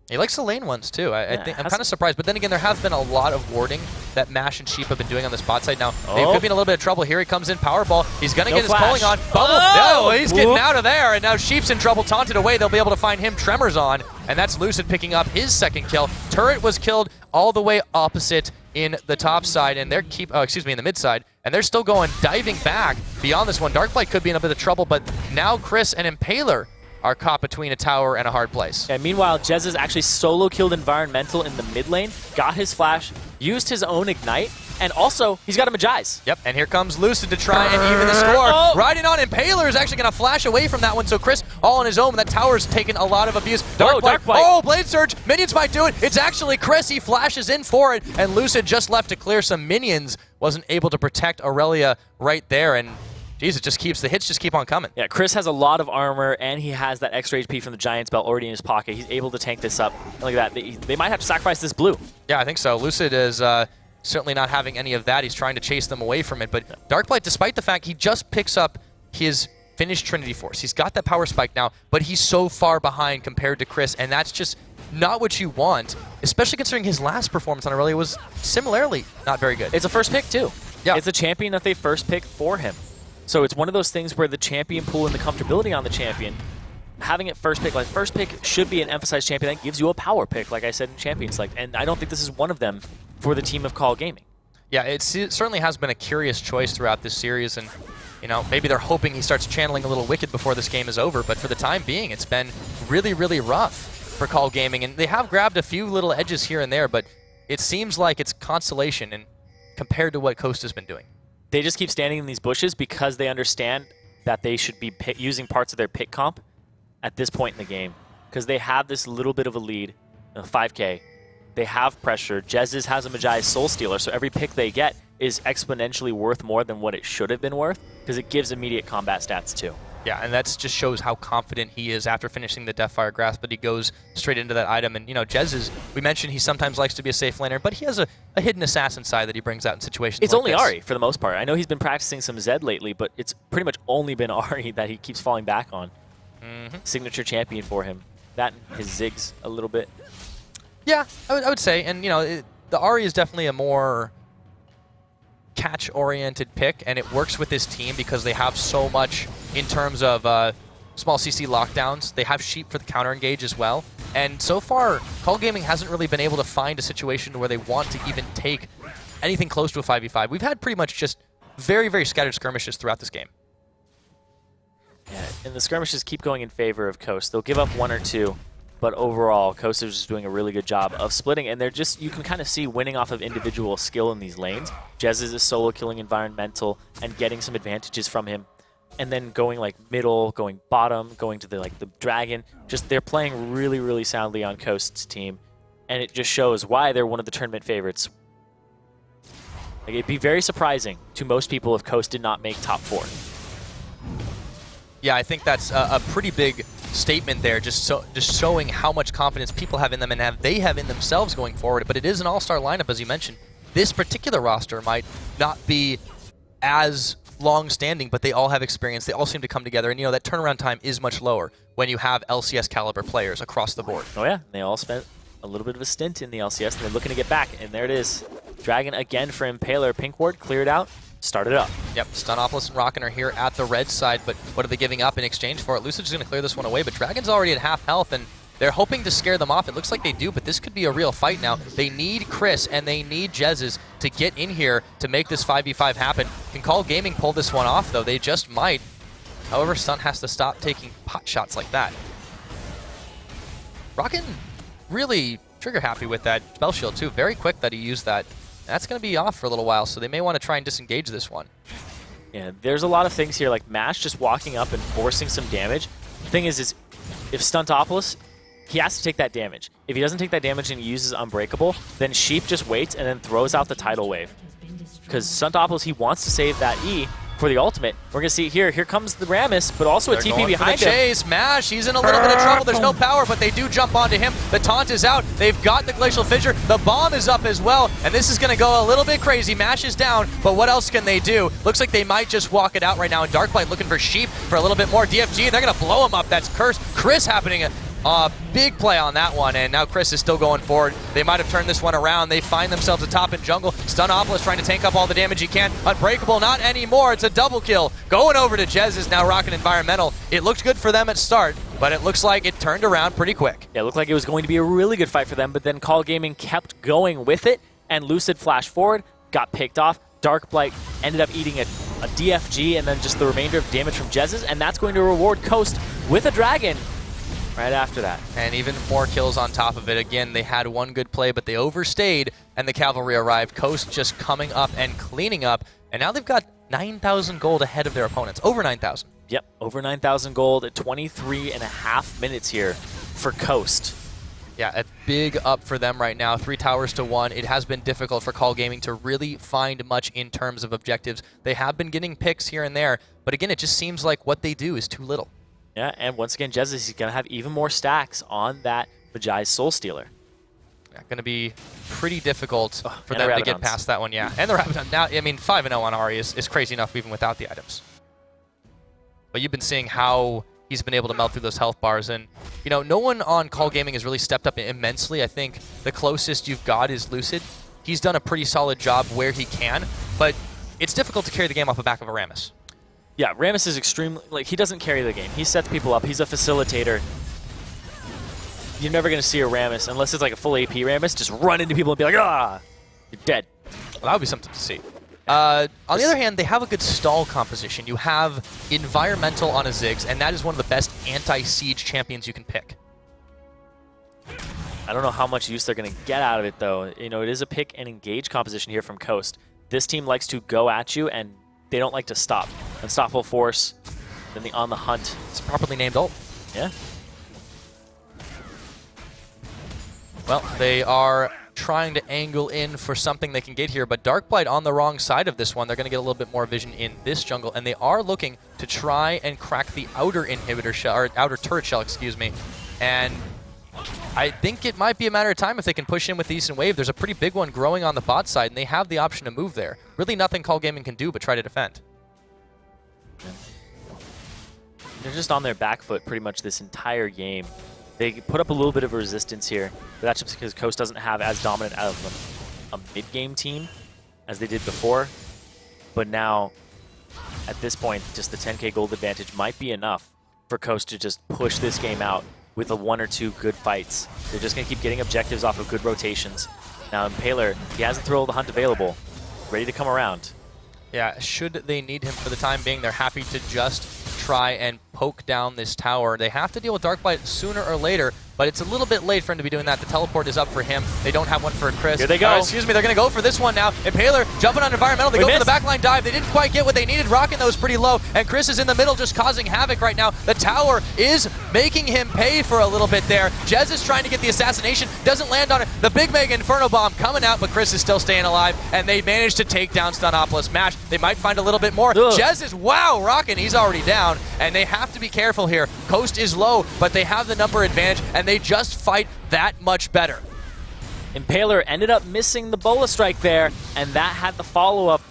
He likes the lane ones, too. I'm kind of surprised. But then again, there have been a lot of warding that Mash and Sheep have been doing on this bot side. Now, they could be in a little bit of trouble. Here he comes in, Powerball. He's going to get his pulling on. Bubble. No, he's getting out of there. And now Sheep's in trouble, taunted away. They'll be able to find him Tremors on. And that's Lucid picking up his second kill. Turret was killed all the way opposite in the top side. And they're in the mid side. And they're still going, diving back beyond this one. Darkblight could be in a bit of trouble, but now Chris and Impaler are caught between a tower and a hard place. And meanwhile, Jez has actually solo killed Environmental in the mid lane, got his flash, used his own Ignite, and also, he's got a Magize. Yep, and here comes Lucid to try and even the score. Riding on Impaler is actually going to flash away from that one, so Chris all on his own. That tower's taken a lot of abuse. Darkblight. Oh, Blade Surge. Minions might do it. It's actually Chris. He flashes in for it, and Lucid just left to clear some minions. Wasn't able to protect Aurelia right there, and geez, the hits just keep on coming. Yeah, Chris has a lot of armor, and he has that extra HP from the Giant's Belt already in his pocket. He's able to tank this up. Look at that. They might have to sacrifice this blue. Yeah, I think so. Lucid is certainly not having any of that. He's trying to chase them away from it. But Darkblight, despite the fact he just picks up his finished Trinity Force, he's got that power spike now, but he's so far behind compared to Chris, and that's just not what you want, especially considering his last performance on Aurelia was similarly not very good. It's a first pick, too. Yeah. It's a champion that they first picked for him. So it's one of those things where the champion pool and the comfortability on the champion, having it first pick, like first pick should be an emphasized champion that gives you a power pick, like I said in Champions Select, and I don't think this is one of them for the team of Call Gaming. Yeah, it certainly has been a curious choice throughout this series, and you know, maybe they're hoping he starts channeling a little Wicked before this game is over, but for the time being, it's been really, really rough for Call Gaming, and they have grabbed a few little edges here and there, but it seems like it's consolation and compared to what Coast has been doing. They just keep standing in these bushes because they understand that they should be using parts of their pick comp at this point in the game, because they have this little bit of a lead, 5K. They have pressure. Jez's has a Magi's Soul Stealer, so every pick they get, is exponentially worth more than what it should have been worth, because it gives immediate combat stats too. Yeah, and that just shows how confident he is after finishing the Deathfire Grasp, but he goes straight into that item. And, you know, Jez is, we mentioned he sometimes likes to be a safe laner, but he has a hidden assassin side that he brings out in situations It's like only this. Ahri, for the most part. I know he's been practicing some Zed lately, but it's pretty much only been Ahri that he keeps falling back on. Signature champion for him. That and his Ziggs a little bit. Yeah, I would say. And, you know, the Ahri is definitely a more catch-oriented pick, and it works with this team because they have so much in terms of small CC lockdowns. They have Sheep for the counter-engage as well. And so far, Call Gaming hasn't really been able to find a situation where they want to even take anything close to a 5v5. We've had pretty much just very, very scattered skirmishes throughout this game. Yeah, and the skirmishes keep going in favor of Coast. They'll give up one or two, but overall, Coast is just doing a really good job of splitting, and they're just, you can kind of see winning off of individual skill in these lanes. Jez is a solo killing environmental and getting some advantages from him, and then going like middle, going bottom, going to the dragon. Just they're playing really, really soundly on Coast's team, and it just shows why they're one of the tournament favorites. Like, it'd be very surprising to most people if Coast did not make top 4. Yeah, I think that's a pretty big statement there, just showing how much confidence people have in them and they have in themselves going forward. But it is an all-star lineup, as you mentioned. This particular roster might not be as long-standing, but they all have experience. They all seem to come together, and you know that turnaround time is much lower when you have LCS caliber players across the board. Oh yeah, they all spent a little bit of a stint in the LCS, and they're looking to get back, and there it is. Dragon again for Impaler. Pink ward cleared out. Started up. Yep, Stunopolis and Rockin are here at the red side, but what are they giving up in exchange for it? Lucid's going to clear this one away, but Dragon's already at half health, and they're hoping to scare them off. It looks like they do, but this could be a real fight now. They need Chris, and they need Jez's to get in here to make this 5v5 happen. Can Call Gaming pull this one off, though? They just might. However, Stun has to stop taking pot shots like that. Rockin really trigger happy with that spell shield, too. Very quick that he used that. That's going to be off for a little while, so they may want to try and disengage this one. Yeah, there's a lot of things here, like Mash just walking up and forcing some damage. The thing is if Stuntopolis, he has to take that damage. If he doesn't take that damage and he uses Unbreakable, then Sheep just waits and then throws out the Tidal Wave. Because Stuntopolis, he wants to save that E for the ultimate. We're going to see here. Here comes the Rammus, but also a TP behind him. Chase. Mash, he's in a little bit of trouble. There's no power, but they do jump onto him. The taunt is out. They've got the Glacial Fissure. The bomb is up as well, and this is going to go a little bit crazy. Mash is down, but what else can they do? Looks like they might just walk it out right now, and Darkblight looking for Sheep for a little bit more. DFG, they're going to blow him up. That's Curse. Chris happening big play on that one, and now Chris is still going forward. They might have turned this one around. They find themselves atop in jungle. Stunopolis trying to tank up all the damage he can. Unbreakable, not anymore. It's a double kill. Going over to Jez is now rocking Environmental. It looked good for them at start, but it looks like it turned around pretty quick. Yeah, it looked like it was going to be a really good fight for them, but then Call Gaming kept going with it, and Lucid flashed forward, got picked off. Darkblight ended up eating a DFG, and then just the remainder of damage from Jez's, and that's going to reward Coast with a Dragon right after that. And even more kills on top of it. Again, they had one good play, but they overstayed, and the Cavalry arrived. Coast just coming up and cleaning up, and now they've got 9,000 gold ahead of their opponents. Over 9,000. Yep, over 9,000 gold at 23.5 minutes here for Coast. Yeah, a big up for them right now. 3 towers to 1. It has been difficult for Call Gaming to really find much in terms of objectives. They have been getting picks here and there, but again, it just seems like what they do is too little. Yeah, and once again, Jez is going to have even more stacks on that Vajay's Soul Stealer. Yeah, going to be pretty difficult for them to get past that one, yeah. And the Rabadon. Now, I mean, 5-0 on Ahri is crazy enough even without the items. But you've been seeing how he's been able to melt through those health bars. And, you know, no one on Call Gaming has really stepped up immensely. I think the closest you've got is Lucid. He's done a pretty solid job where he can, but it's difficult to carry the game off the back of a Rammus. Yeah, Rammus is extremely, like, he doesn't carry the game. He sets people up. He's a facilitator. You're never going to see a Rammus, unless it's like a full AP Rammus, just run into people and be like, ah, you're dead. Well, that would be something to see. On the other hand, they have a good stall composition. You have Environmental on a Ziggs, and that is one of the best anti-siege champions you can pick. I don't know how much use they're going to get out of it, though. You know, it is a pick and engage composition here from Coast. This team likes to go at you, and they don't like to stop. Unstoppable Force, then the On the Hunt. It's properly named ult. Yeah. Well, they are trying to angle in for something they can get here, but Darkblight on the wrong side of this one. They're going to get a little bit more vision in this jungle, and they are looking to try and crack the outer inhibitor shell, or outer turret shell, excuse me. And I think it might be a matter of time if they can push in with decent wave. There's a pretty big one growing on the bot side, and they have the option to move there. Really nothing Call Gaming can do but try to defend. They're just on their back foot pretty much this entire game. They put up a little bit of resistance here, but that's just because Coast doesn't have as dominant of a mid-game team as they did before. But now, at this point, just the 10k gold advantage might be enough for Coast to just push this game out with a 1 or 2 good fights. They're just going to keep getting objectives off of good rotations. Now, Impaler, he has the Thrill of the Hunt available, ready to come around. Yeah, should they need him for the time being, they're happy to just try and poke down this tower. They have to deal with Darkblight sooner or later, but it's a little bit late for him to be doing that. The teleport is up for him. They don't have one for Chris. Here they go. Excuse me, they're going to go for this one now. Impaler jumping on Environmental. They go for the backline dive. They didn't quite get what they needed. Rockin', though, is pretty low, and Chris is in the middle just causing havoc right now. The tower is making him pay for a little bit there. Jez is trying to get the assassination. Doesn't land on it. The Big Mega Inferno Bomb coming out, but Chris is still staying alive, and they managed to take down Stunopolis. Mash, they might find a little bit more. Jez is, wow, Rockin', he's already down, and they have to be careful here. Coast is low, but they have the number advantage, and they just fight that much better. Impaler ended up missing the Bola Strike there, and that had the follow-up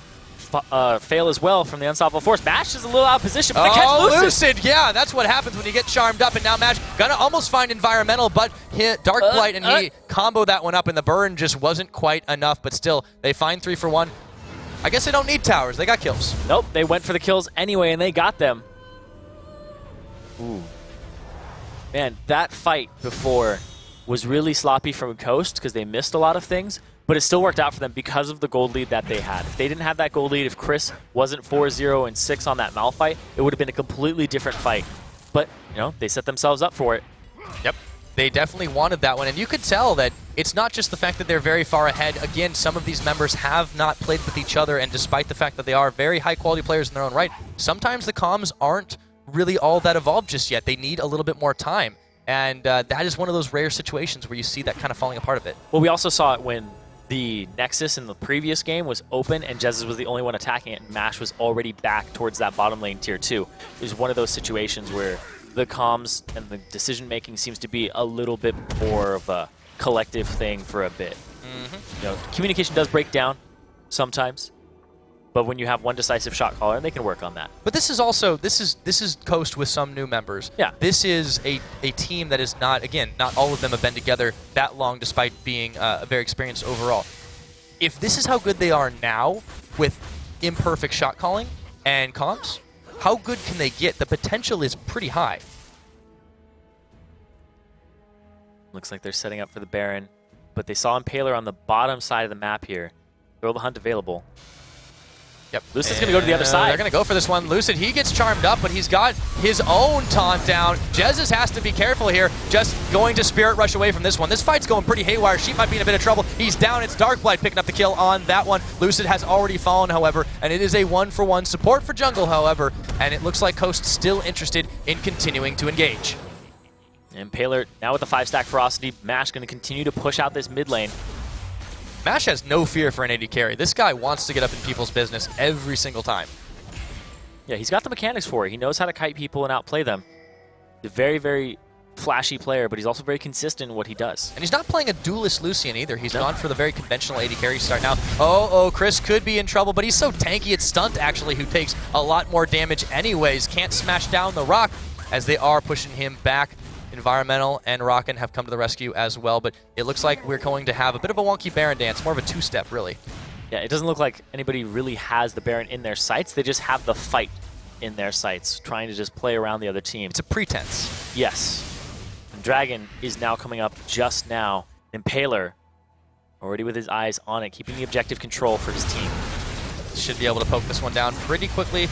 fail as well from the Unstoppable Force. Mash is a little out of position, but they catch Lucid. Yeah, that's what happens when you get charmed up, and now Mash gonna almost find Environmental, but hit Darkblight, and he comboed that one up, and the burn just wasn't quite enough, but still, they find 3 for 1. I guess they don't need towers. They got kills. Nope, they went for the kills anyway, and they got them. Ooh. Man, that fight before was really sloppy from Coast because they missed a lot of things, but it still worked out for them because of the gold lead that they had. If they didn't have that gold lead, if Chris wasn't 4-0 and 6 on that Mal fight, it would have been a completely different fight. But, you know, they set themselves up for it. Yep. They definitely wanted that one, and you could tell that it's not just the fact that they're very far ahead. Again, some of these members have not played with each other, and despite the fact that they are very high-quality players in their own right, sometimes the comms aren't really all that evolved just yet. They need a little bit more time, and that is one of those rare situations where you see that kind of falling apart a bit. Well, we also saw it when the Nexus in the previous game was open and Jez was the only one attacking it, and Mash was already back towards that bottom lane tier 2. It was one of those situations where the comms and the decision-making seems to be a little bit more of a collective thing for a bit. You know, communication does break down sometimes, but when you have one decisive shot caller, they can work on that. But this is also, this is Coast with some new members. Yeah. This is a team that is not, again, not all of them have been together that long despite being very experienced overall. If this is how good they are now with imperfect shot calling and comms, how good can they get? The potential is pretty high. Looks like they're setting up for the Baron, but they saw Impaler on the bottom side of the map here. Throw the Hunt available. Yep. Lucid's going to go to the other side. They're going to go for this one. Lucid, he gets charmed up, but he's got his own taunt down. Jez's has to be careful here, just going to Spirit Rush away from this one. This fight's going pretty haywire. Sheep might be in a bit of trouble. He's down. It's Darkblight picking up the kill on that one. Lucid has already fallen, however, and it is a 1-for-1 support for jungle, however, and it looks like Coast still interested in continuing to engage. Impaler now with the 5-stack Ferocity. Mash going to continue to push out this mid lane. Mash has no fear for an AD carry. This guy wants to get up in people's business every single time. Yeah, he's got the mechanics for it. He knows how to kite people and outplay them. He's a very, very flashy player, but he's also very consistent in what he does. And he's not playing a duelist Lucian either. He's gone for the very conventional AD carry start now. Oh, Chris could be in trouble, but he's so tanky. It's Stunt, actually, who takes a lot more damage anyways. Can't smash down the rock as they are pushing him back. Environmental and Rockin' have come to the rescue as well, but it looks like we're going to have a bit of a wonky Baron dance, more of a two-step, really. Yeah, it doesn't look like anybody really has the Baron in their sights. They just have the fight in their sights, trying to just play around the other team. It's a pretense. Yes. And Dragon is now coming up just now. Impaler, already with his eyes on it, keeping the objective control for his team. Should be able to poke this one down pretty quickly.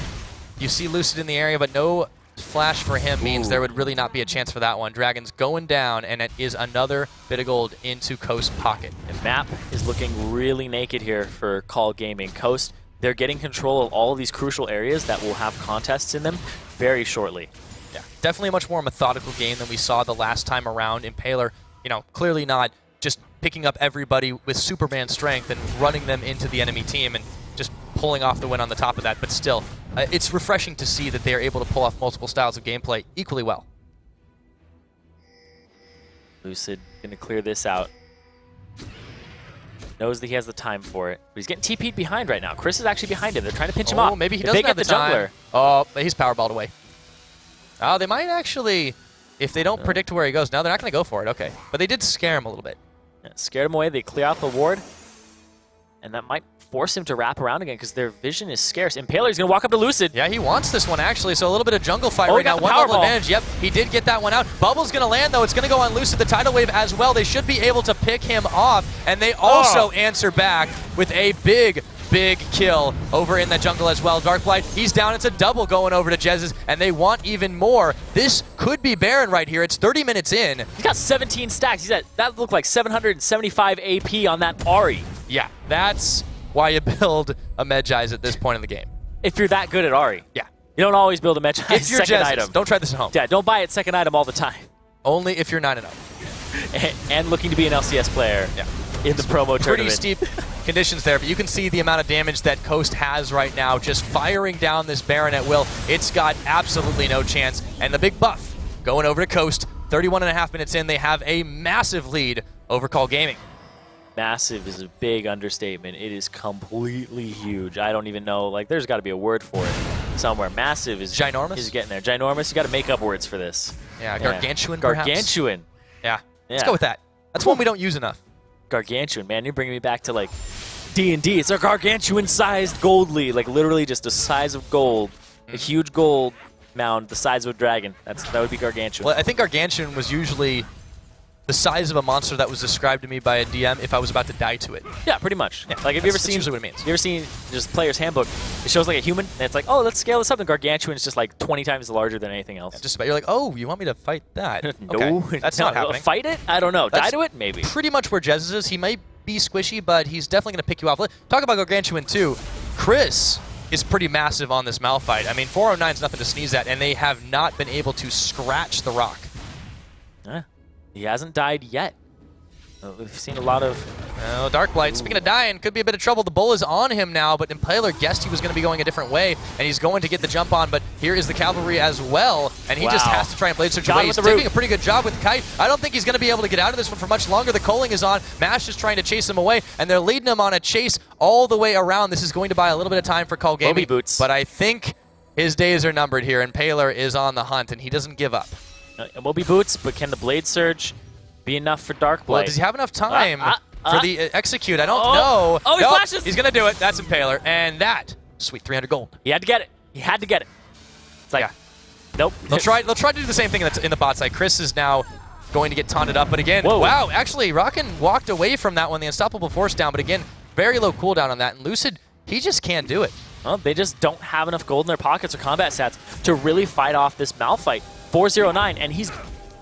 You see Lucid in the area, but no flash for him means there would really not be a chance for that one. Dragon's going down, and it is another bit of gold into Coast pocket. The map is looking really naked here for Call Gaming. Coast, they're getting control of all of these crucial areas that will have contests in them very shortly. Yeah, definitely a much more methodical game than we saw the last time around. Impaler, you know, clearly not just picking up everybody with Superman strength and running them into the enemy team and just pulling off the win on the top of that. But still, it's refreshing to see that they are able to pull off multiple styles of gameplay equally well. Lucid gonna clear this out. Knows that he has the time for it. But he's getting TP'd behind right now. Chris is actually behind him. They're trying to pinch him off. Maybe he doesn't have the jungler. time. Oh, he's powerballed away. Oh, they might actually, if they don't predict where he goes. No, they're not going to go for it. Okay. But they did scare him a little bit. Yeah, scared him away. They clear out the ward. And that might force him to wrap around again because their vision is scarce. Impaler's going to walk up to Lucid. Yeah, he wants this one, actually. So a little bit of jungle fight right now. One level advantage. Yep, he did get that one out. Bubble's going to land, though. It's going to go on Lucid, the tidal wave as well. They should be able to pick him off. And they also answer back with a big kill over in the jungle as well. Darkblight, he's down. It's a double going over to Jez's, and they want even more. This could be Baron right here. It's 30 minutes in. He's got 17 stacks. He's at, that looked like 775 AP on that Ahri. Yeah, that's why you build a Medjai's at this point in the game. If you're that good at Ahri. Yeah. You don't always build a Medjai's second item. Don't try this at home. Yeah, don't buy it second item all the time. Only if you're 9-0. And looking to be an LCS player. Yeah. In the promo tournament. Pretty steep conditions there, but you can see the amount of damage that Coast has right now, just firing down this Baron at will. It's got absolutely no chance, and the big buff going over to Coast. 31.5 minutes in, they have a massive lead over Call Gaming. Massive is a big understatement. It is completely huge. I don't even know, like, there's got to be a word for it somewhere. Massive is ginormous. Is getting there. Ginormous, you got to make up words for this. Yeah, gargantuan perhaps? Gargantuan. Yeah, let's go with that. That's one we don't use enough. Gargantuan, man, you're bringing me back to like D&D. It's a gargantuan-sized gold lead, like literally just the size of gold, a huge gold mound the size of a dragon. That would be gargantuan. Well, I think gargantuan was usually the size of a monster that was described to me by a DM if I was about to die to it. Yeah, pretty much. Yeah, like, have you ever seen? Usually what it means. You ever seen just Player's Handbook? It shows like a human, and it's like, oh, let's scale this up. And gargantuan is just like 20 times larger than anything else. Yeah, just about. You're like, oh, you want me to fight that? No, okay. That's not happening. Fight it? I don't know. Die to it? Maybe. Pretty much where Jez is. He might be squishy, but he's definitely going to pick you off. Talk about gargantuan too. Chris is pretty massive on this Malphite. I mean, 409 is nothing to sneeze at, and they have not been able to scratch the rock. He hasn't died yet. We've seen a lot of... Oh, Darkblight, speaking of dying, could be a bit of trouble. The bull is on him now, but Impaler guessed he was going to be going a different way, and he's going to get the jump on, but here is the cavalry as well, and he just has to try and blade search away. He's taking a pretty good job with Kite. I don't think he's going to be able to get out of this one for much longer. The culling is on. Mash is trying to chase him away, and they're leading him on a chase all the way around. This is going to buy a little bit of time for Call Gaming, boots. But I think his days are numbered here, and Impaler is on the hunt, and he doesn't give up. Moby boots, but can the blade surge be enough for Darkblight? Well, does he have enough time for the execute? I don't know. Oh, he flashes! He's going to do it. That's Impaler. And that, sweet 300 gold. He had to get it. He had to get it. It's like, nope. They'll try to do the same thing in the bot side. Chris is now going to get taunted up. But again, wow, actually, Rockin walked away from that one, the Unstoppable Force down. But again, very low cooldown on that. And Lucid, he just can't do it. Well, they just don't have enough gold in their pockets or combat stats to really fight off this Malphite. 409, and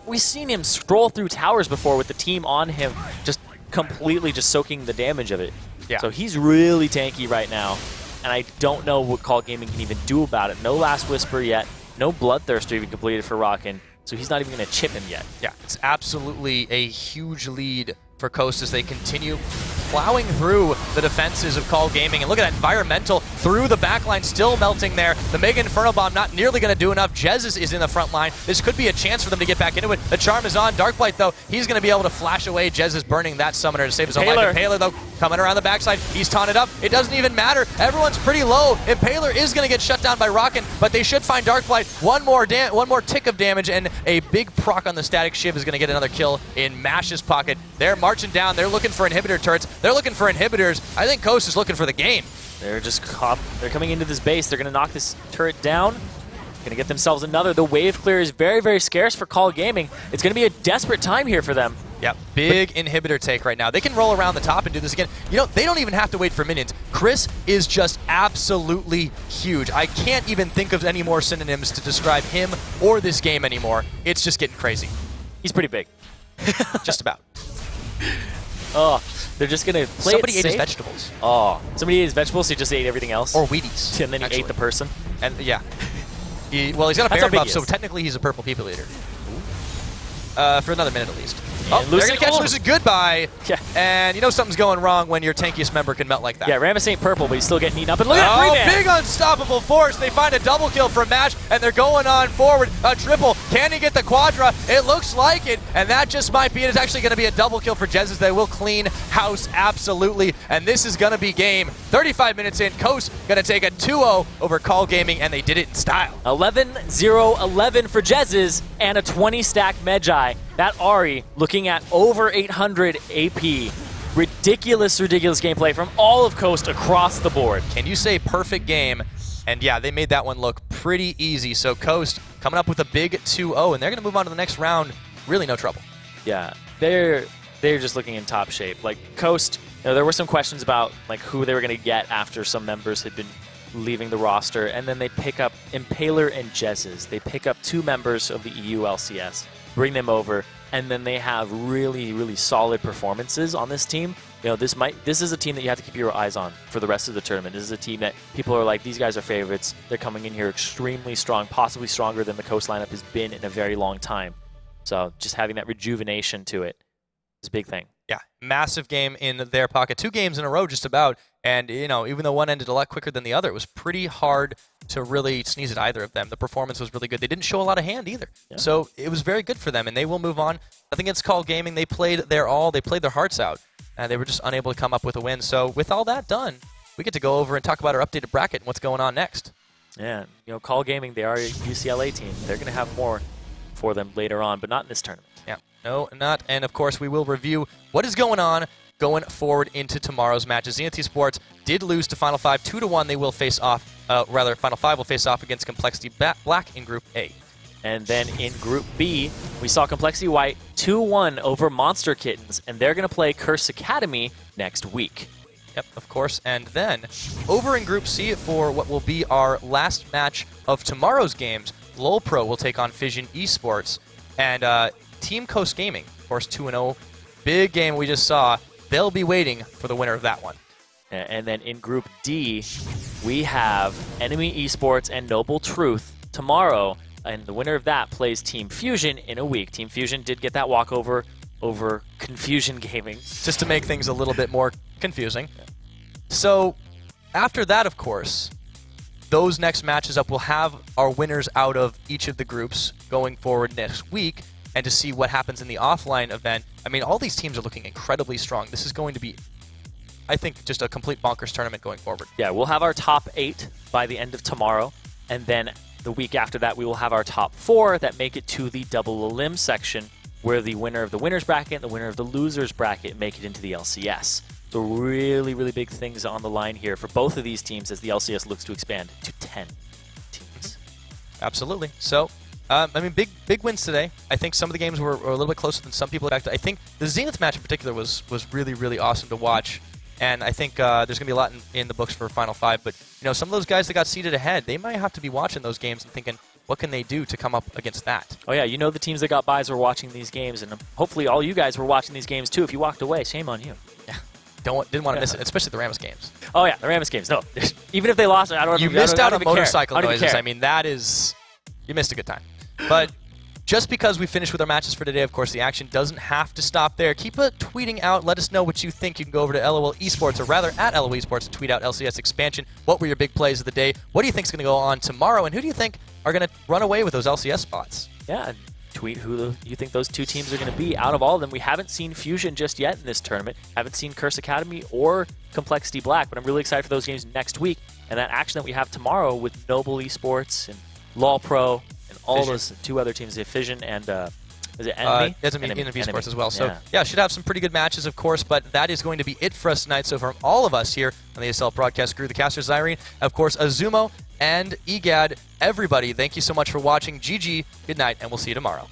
we've seen him stroll through towers before with the team on him, just completely just soaking the damage of it. Yeah. So he's really tanky right now, and I don't know what Call Gaming can even do about it. No Last Whisper yet, no Bloodthirster even completed for Rockin', so he's not even going to chip him yet. Yeah, it's absolutely a huge lead for Coast as they continue plowing through the defenses of Call Gaming. And look at that environmental through the backline, still melting there. The Mega Inferno Bomb not nearly going to do enough. Jez is in the front line. This could be a chance for them to get back into it. The charm is on. Darkblight, though, he's going to be able to flash away. Jez is burning that summoner to save his own life. Impaler, though, coming around the backside. He's taunted up. It doesn't even matter. Everyone's pretty low. Impaler is going to get shut down by Rockin', but they should find Darkblight. One more tick of damage, and a big proc on the Static Shiv is going to get another kill in Mash's pocket. They're marching down. They're looking for inhibitor turrets. They're looking for inhibitors. I think Coast is looking for the game. They're coming into this base. They're going to knock this turret down. Going to get themselves another. The wave clear is very, very scarce for Call Gaming. It's going to be a desperate time here for them. Yep, big inhibitor take right now. They can roll around the top and do this again. You know, they don't even have to wait for minions. Chris is just absolutely huge. I can't even think of any more synonyms to describe him or this game anymore. It's just getting crazy. He's pretty big. Just about. Oh, they're just going to play Somebody ate safe. his vegetables. Oh, somebody ate his vegetables, so he just ate everything else? Or Wheaties. And then he ate the person? And yeah. Well, he's got a Baron buff, so technically he's a purple people eater. for another minute at least. Oh, they're going to catch Lucid goodbye. Yeah. And you know something's going wrong when your tankiest member can melt like that. Yeah, Rammus ain't purple, but he's still getting eaten up. And look at that big unstoppable force. They find a double kill from Mash, and they're going on forward. A triple. Can he get the quadra? It looks like it, and that just might be it. It's actually going to be a double kill for Jesus. They will clean house, absolutely. And this is going to be game. 35 minutes in, Coast going to take a 2-0 over Call Gaming, and they did it in style. 11-0-11 for Jez's and a 20-stack Medjai. That Ahri looking at over 800 AP. Ridiculous gameplay from all of Coast across the board. And you say perfect game, and yeah, they made that one look pretty easy. So Coast coming up with a big 2-0, and they're going to move on to the next round. Really no trouble. Yeah, they're just looking in top shape. Like Coast, you know, there were some questions about like who they were going to get after some members had been leaving the roster, and then they pick up Impaler and Jez's. They pick up 2 members of the EU LCS, bring them over, and then they have really solid performances on this team. You know, this is a team that you have to keep your eyes on for the rest of the tournament. This is a team that people are like, these guys are favorites. They're coming in here extremely strong, possibly stronger than the Coast lineup has been in a very long time. So just having that rejuvenation to it is a big thing. Yeah, massive game in their pocket. 2 games in a row just about. And, you know, even though one ended a lot quicker than the other, it was pretty hard to really sneeze at either of them. The performance was really good. They didn't show a lot of hand either. Yeah. So it was very good for them, and they will move on. I think it's Call Gaming. They played their all. They played their hearts out, and they were just unable to come up with a win. So with all that done, we get to go over and talk about our updated bracket and what's going on next. Yeah, you know, Call Gaming, they are a UCLA team. They're going to have more for them later on, but not in this tournament. Yeah, no, not. And, of course, we will review what is going on going forward into tomorrow's matches. Zenith Esports did lose to Final 5 2-1. They will face off, Final 5 will face off against Complexity Black in Group A. And then in Group B, we saw Complexity White 2-1 over Monster Kittens, and they're going to play Curse Academy next week. Yep, of course. And then over in Group C for what will be our last match of tomorrow's games, LOL Pro will take on Fission Esports. And Team Coast Gaming, of course, 2-0. Big game we just saw. They'll be waiting for the winner of that one. And then in Group D, we have Enemy Esports and Noble Truth tomorrow. And the winner of that plays Team Fusion in a week. Team Fusion did get that walkover over Confusion Gaming. Just to make things a little bit more confusing. So after that, of course, those next matches up will have our winners out of each of the groups going forward next week. And to see what happens in the offline event. I mean, all these teams are looking incredibly strong. This is going to be, I think, just a complete bonkers tournament going forward. Yeah, we'll have our top 8 by the end of tomorrow. And then the week after that, we will have our top 4 that make it to the double elim section, where the winner of the winner's bracket and the winner of the loser's bracket make it into the LCS. So really big things on the line here for both of these teams as the LCS looks to expand to 10 teams. Absolutely. So, I mean, big wins today. I think some of the games were a little bit closer than some people expected. I think the Zenith match in particular was really awesome to watch. And I think there's going to be a lot in the books for Final 5. But, you know, some of those guys that got seeded ahead, they might have to be watching those games and thinking, what can they do to come up against that? Oh, yeah. You know the teams that got buys were watching these games. And hopefully all you guys were watching these games, too. If you walked away, shame on you. Yeah. Didn't want to miss it, especially the Rammus games. Oh, yeah. The Rammus games. No. Even if they lost, I don't You missed out on motorcycle noises. I mean, that is... You missed a good time. But just because we finished with our matches for today, of course, the action doesn't have to stop there. Keep tweeting out. Let us know what you think. You can go over to LOL Esports, or rather at LOL Esports, and tweet out LCS expansion. What were your big plays of the day? What do you think is going to go on tomorrow? And who do you think are going to run away with those LCS spots? Yeah, tweet who you think those 2 teams are going to be. Out of all of them, we haven't seen Fusion just yet in this tournament. Haven't seen Curse Academy or Complexity Black, but I'm really excited for those games next week. And that action that we have tomorrow with Noble Esports and LOL Pro and all Fission. Those 2 other teams, Fission and is it Enemy? Enemy Esports as well. So yeah, should have some pretty good matches, of course, but that is going to be it for us tonight. So from all of us here on the ASL broadcast crew, the casters, Irene, of course, Azumo and Egad, everybody, thank you so much for watching. GG, good night, and we'll see you tomorrow.